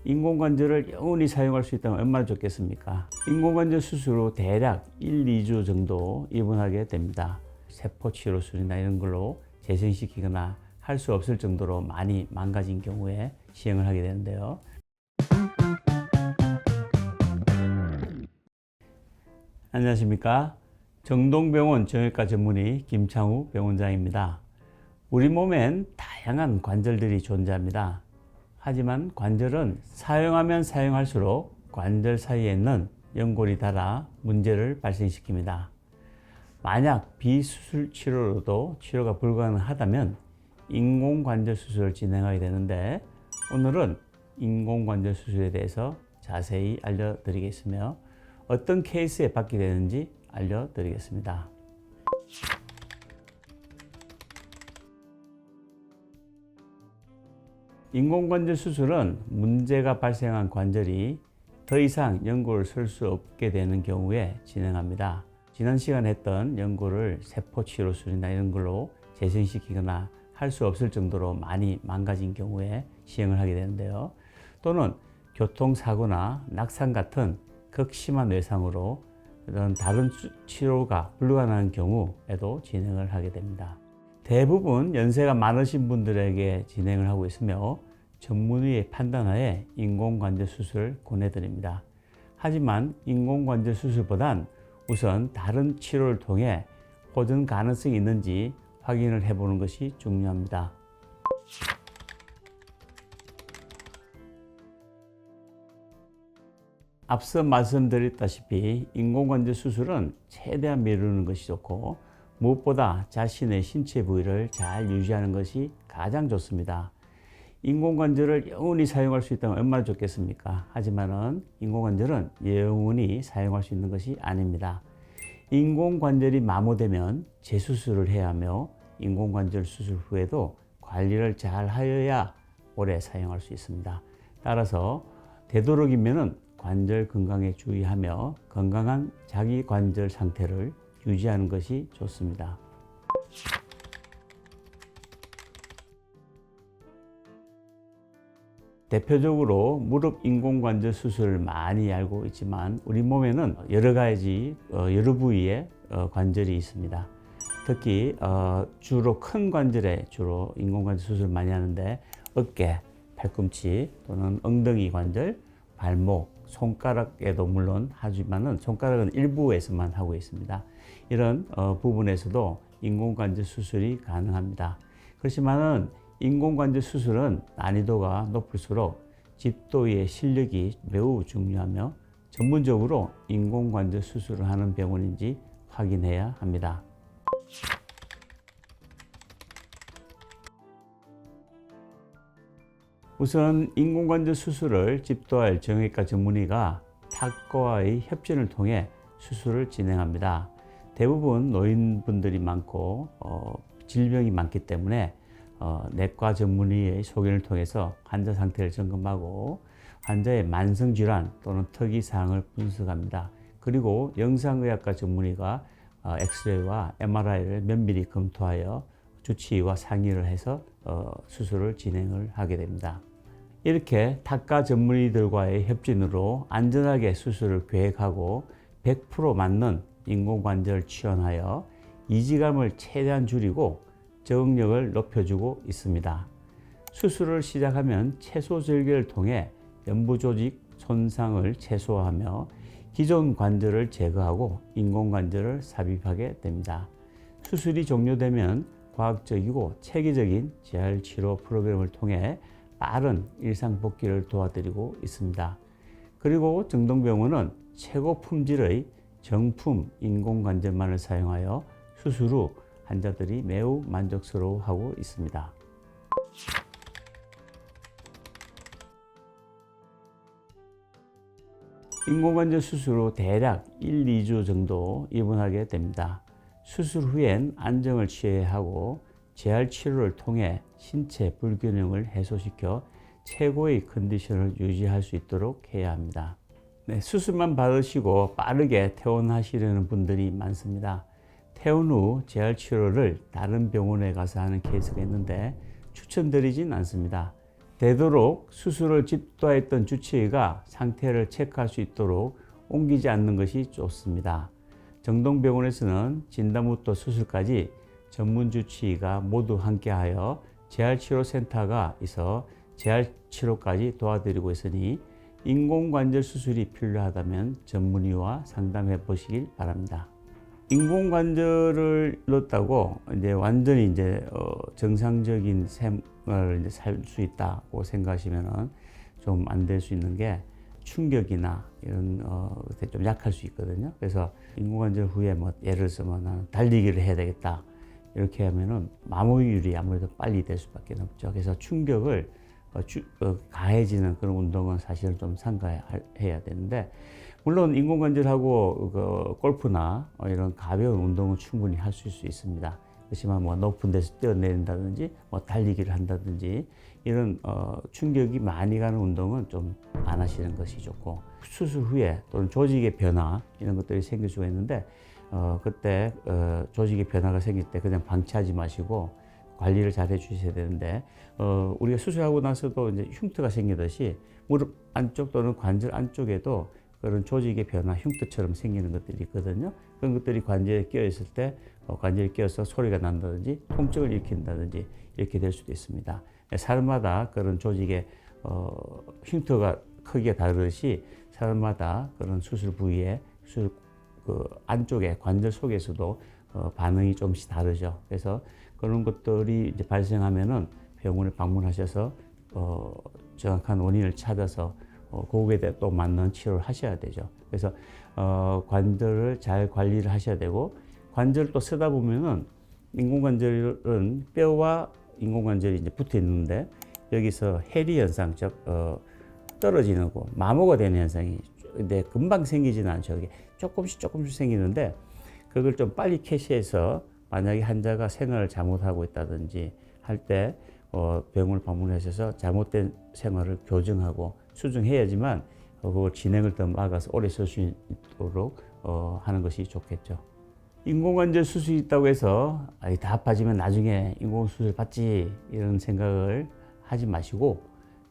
인공관절을 영원히 사용할 수 있다면 얼마나 좋겠습니까? 인공관절 수술 후 대략 1, 2주 정도 입원하게 됩니다. 세포치료술이나 이런 걸로 재생시키거나 할 수 없을 정도로 많이 망가진 경우에 시행을 하게 되는데요. 안녕하십니까? 정동병원 정형외과 전문의 김창우 병원장입니다. 우리 몸엔 다양한 관절들이 존재합니다. 하지만 관절은 사용하면 사용할수록 관절 사이에 있는 연골이 닳아 문제를 발생시킵니다. 만약 비수술 치료로도 치료가 불가능하다면 인공관절 수술을 진행하게 되는데, 오늘은 인공관절 수술에 대해서 자세히 알려드리겠으며 어떤 케이스에 받게 되는지 알려드리겠습니다. 인공관절 수술은 문제가 발생한 관절이 더 이상 연골을 쓸 수 없게 되는 경우에 진행합니다. 지난 시간에 했던 연골을 세포치료술이나 이런 걸로 재생시키거나 할 수 없을 정도로 많이 망가진 경우에 시행을 하게 되는데요. 또는 교통사고나 낙상 같은 극심한 외상으로 다른 치료가 불가능한 경우에도 진행을 하게 됩니다. 대부분 연세가 많으신 분들에게 진행을 하고 있으며 전문의의 판단하에 인공관절 수술을 권해드립니다. 하지만 인공관절 수술보단 우선 다른 치료를 통해 호전 가능성이 있는지 확인을 해보는 것이 중요합니다. 앞서 말씀드렸다시피 인공관절 수술은 최대한 미루는 것이 좋고, 무엇보다 자신의 신체 부위를 잘 유지하는 것이 가장 좋습니다. 인공관절을 영원히 사용할 수 있다면 얼마나 좋겠습니까? 하지만은 인공관절은 영원히 사용할 수 있는 것이 아닙니다. 인공관절이 마모되면 재수술을 해야 하며, 인공관절 수술 후에도 관리를 잘 하여야 오래 사용할 수 있습니다. 따라서 되도록이면 관절 건강에 주의하며 건강한 자기 관절 상태를 유지하는 것이 좋습니다. 대표적으로 무릎 인공관절 수술을 많이 알고 있지만, 우리 몸에는 여러 가지 여러 부위의 관절이 있습니다. 특히 주로 큰 관절에 주로 인공관절 수술을 많이 하는데, 어깨, 팔꿈치 또는 엉덩이 관절, 발목, 손가락에도 물론 하지만은 손가락은 일부에서만 하고 있습니다. 이런 부분에서도 인공관절 수술이 가능합니다. 그렇지만은 인공관절 수술은 난이도가 높을수록 집도의 실력이 매우 중요하며, 전문적으로 인공관절 수술을 하는 병원인지 확인해야 합니다. 우선 인공관절 수술을 집도할 정형외과 전문의가 탁과와의 협진을 통해 수술을 진행합니다. 대부분 노인분들이 많고 질병이 많기 때문에 내과 전문의의 소견을 통해서 환자 상태를 점검하고 환자의 만성질환 또는 특이사항을 분석합니다. 그리고 영상의학과 전문의가 엑스레이와 MRI를 면밀히 검토하여 주치의와 상의를 해서 수술을 진행을 하게 됩니다. 이렇게 탁과 전문의들과의 협진으로 안전하게 수술을 계획하고 100% 맞는 인공관절을 지원하여 이지감을 최대한 줄이고 적응력을 높여주고 있습니다. 수술을 시작하면 채소 절개를 통해 연부 조직 손상을 최소화하며 기존 관절을 제거하고 인공관절을 삽입하게 됩니다. 수술이 종료되면 과학적이고 체계적인 재활치료 프로그램을 통해 빠른 일상 복귀를 도와드리고 있습니다. 그리고 정동병원은 최고 품질의 정품 인공관절만을 사용하여 수술 후 환자들이 매우 만족스러워하고 있습니다. 인공관절 수술 후 대략 1, 2주 정도 입원하게 됩니다. 수술 후엔 안정을 취해야 하고 재활치료를 통해 신체 불균형을 해소시켜 최고의 컨디션을 유지할 수 있도록 해야 합니다. 수술만 받으시고 빠르게 퇴원하시려는 분들이 많습니다. 퇴원 후 재활치료를 다른 병원에 가서 하는 케이스가 있는데 추천드리진 않습니다. 되도록 수술을 집도했던 주치의가 상태를 체크할 수 있도록 옮기지 않는 것이 좋습니다. 정동병원에서는 진단부터 수술까지 전문 주치의가 모두 함께하여 재활치료센터가 있어 재활치료까지 도와드리고 있으니 인공관절 수술이 필요하다면 전문의와 상담해 보시길 바랍니다. 인공관절을 넣었다고 이제 완전히 이제 정상적인 생활을 살 수 있다고 생각하시면은 좀 안 될 수 있는 게 충격이나 이런 좀 약할 수 있거든요. 그래서 인공관절 후에 뭐 예를 들어서 뭐 나는 달리기를 해야 되겠다 이렇게 하면은 마모율이 아무래도 빨리 될 수밖에 없죠. 그래서 충격을 가해지는 그런 운동은 사실은 좀 삼가해야 되는데, 물론 인공관절하고 골프나 이런 가벼운 운동은 충분히 할 수 있습니다. 그렇지만 뭐 높은 데서 뛰어내린다든지 뭐 달리기를 한다든지 이런 충격이 많이 가는 운동은 좀 안 하시는 것이 좋고, 수술 후에 또는 조직의 변화 이런 것들이 생길 수가 있는데 그때 조직의 변화가 생길 때 그냥 방치하지 마시고 관리를 잘 해주셔야 되는데, 우리가 수술하고 나서도 이제 흉터가 생기듯이 무릎 안쪽 또는 관절 안쪽에도 그런 조직의 변화, 흉터처럼 생기는 것들이 있거든요. 그런 것들이 관절에 끼어 있을 때 관절에 끼어서 소리가 난다든지 통증을 일으킨다든지 이렇게 될 수도 있습니다. 사람마다 그런 조직의 흉터가 크기가 다르듯이 사람마다 그런 수술 부위에 그 안쪽에 관절 속에서도 반응이 조금씩 다르죠. 그래서 그런 것들이 이제 발생하면은 병원에 방문하셔서 정확한 원인을 찾아서 거기에 또 맞는 치료를 하셔야 되죠. 그래서 관절을 잘 관리를 하셔야 되고, 관절을 또 쓰다 보면은 인공관절은 뼈와 인공관절이 이제 붙어 있는데 여기서 해리 현상, 즉 떨어지는 거, 마모가 되는 현상이 근데 금방 생기지는 않죠. 이게 조금씩 생기는데 그걸 좀 빨리 캐치해서 만약에 환자가 생활을 잘못하고 있다든지 할 때 병원을 방문하셔서 잘못된 생활을 교정하고 수정해야지만 그걸 진행을 더 막아서 오래 쓸 수 있도록 하는 것이 좋겠죠. 인공관절 수술이 있다고 해서 다 아파지면 나중에 인공수술 받지 이런 생각을 하지 마시고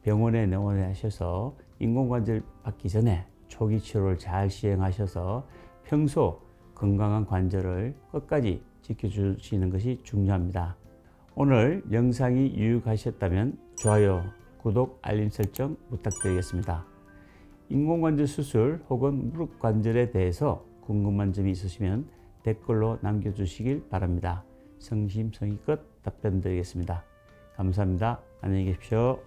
병원에 내원하셔서 인공관절 받기 전에 초기 치료를 잘 시행하셔서 평소 건강한 관절을 끝까지 지켜주시는 것이 중요합니다. 오늘 영상이 유익하셨다면 좋아요, 구독, 알림 설정 부탁드리겠습니다. 인공관절 수술 혹은 무릎 관절에 대해서 궁금한 점이 있으시면 댓글로 남겨주시길 바랍니다. 성심성의껏 답변드리겠습니다. 감사합니다. 안녕히 계십시오.